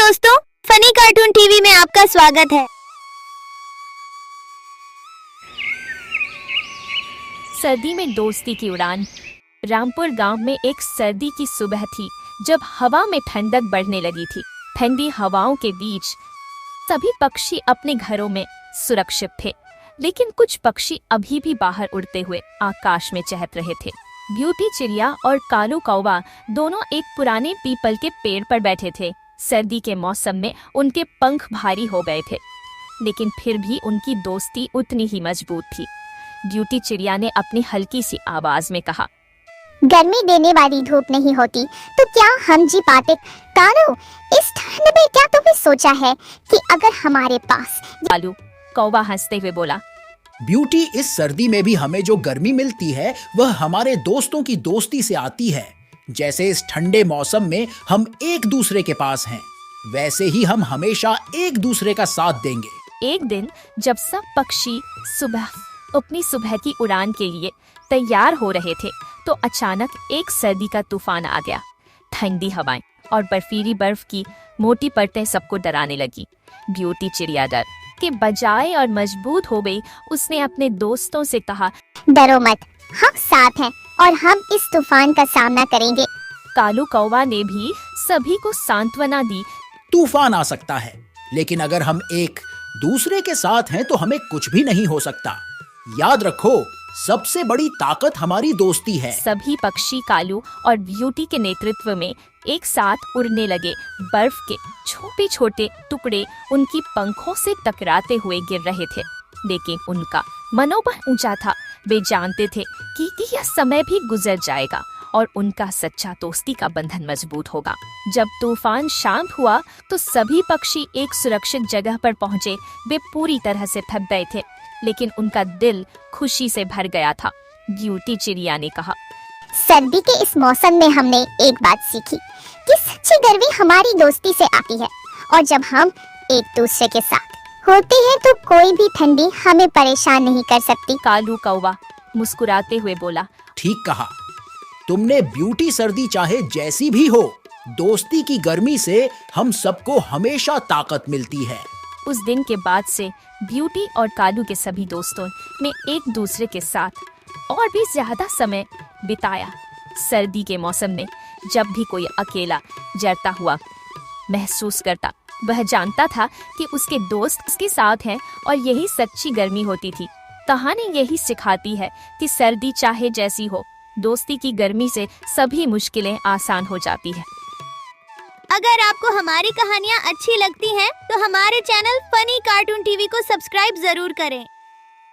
दोस्तों, funny cartoon TV में आपका स्वागत है। सर्दी में दोस्ती की उड़ान। रामपुर गांव में एक सर्दी की सुबह थी जब हवा में ठंडक बढ़ने लगी थी। ठंडी हवाओं के बीच सभी पक्षी अपने घरों में सुरक्षित थे, लेकिन कुछ पक्षी अभी भी बाहर उड़ते हुए आकाश में चहक रहे थे। ब्यूटी चिड़िया और कालू कौवा दोनों एक पुराने पीपल के पेड़ पर बैठे थे। सर्दी के मौसम में उनके पंख भारी हो गए थे, लेकिन फिर भी उनकी दोस्ती उतनी ही मजबूत थी। ब्यूटी चिड़िया ने अपनी हल्की सी आवाज में कहा, गर्मी देने वाली धूप नहीं होती तो क्या हम जी पाते? कालू, इस ठंड में क्या तुमने सोचा है कि अगर हमारे पास? कालू कौवा हंसते हुए बोला, ब्यूटी, इस सर्दी में भी हमें जो गर्मी मिलती है वह हमारे दोस्तों की दोस्ती से आती है। जैसे इस ठंडे मौसम में हम एक दूसरे के पास हैं, वैसे ही हम हमेशा एक दूसरे का साथ देंगे। एक दिन जब सब पक्षी अपनी सुबह की उड़ान के लिए तैयार हो रहे थे तो अचानक एक सर्दी का तूफान आ गया। ठंडी हवाएं और बर्फीली बर्फ की मोटी परतें सबको डराने लगी। ब्यूटी चिड़िया डर के बजाय और मजबूत हो गई। उसने अपने दोस्तों से कहा, डरो मत, हम साथ हैं और हम इस तूफान का सामना करेंगे। कालू कौवा ने भी सभी को सांत्वना दी। तूफान आ सकता है, लेकिन अगर हम एक दूसरे के साथ हैं तो हमें कुछ भी नहीं हो सकता। याद रखो, सबसे बड़ी ताकत हमारी दोस्ती है। सभी पक्षी कालू और ब्यूटी के नेतृत्व में एक साथ उड़ने लगे। बर्फ के छोटे छोटे टुकड़े उनकी पंखों से टकराते हुए गिर रहे थे, लेकिन उनका मनोबल ऊंचा था। वे जानते थे कि यह समय भी गुजर जाएगा और उनका सच्चा दोस्ती का बंधन मजबूत होगा। जब तूफान शांत हुआ तो सभी पक्षी एक सुरक्षित जगह पर पहुंचे। वे पूरी तरह से थक गए थे, लेकिन उनका दिल खुशी से भर गया था। ब्यूटी चिड़िया ने कहा, सर्दी के इस मौसम में हमने एक बात सीखी कि सच्ची गर्मी हमारी दोस्ती से आती है, और जब हम एक दूसरे के साथ होते हैं तो कोई भी ठंडी हमें परेशान नहीं कर सकती। कालू कौवा मुस्कुराते हुए बोला, ठीक कहा तुमने ब्यूटी। सर्दी चाहे जैसी भी हो, दोस्ती की गर्मी से हम सबको हमेशा ताकत मिलती है। उस दिन के बाद से ब्यूटी और कालू के सभी दोस्तों ने एक दूसरे के साथ और भी ज्यादा समय बिताया। सर्दी के मौसम में जब भी कोई अकेला जरता हुआ महसूस करता, वह जानता था कि उसके दोस्त उसके साथ हैं और यही सच्ची गर्मी होती थी। कहानी यही सिखाती है कि सर्दी चाहे जैसी हो, दोस्ती की गर्मी से सभी मुश्किलें आसान हो जाती है। अगर आपको हमारी कहानियाँ अच्छी लगती हैं, तो हमारे चैनल फनी कार्टून टीवी को सब्सक्राइब जरूर करें।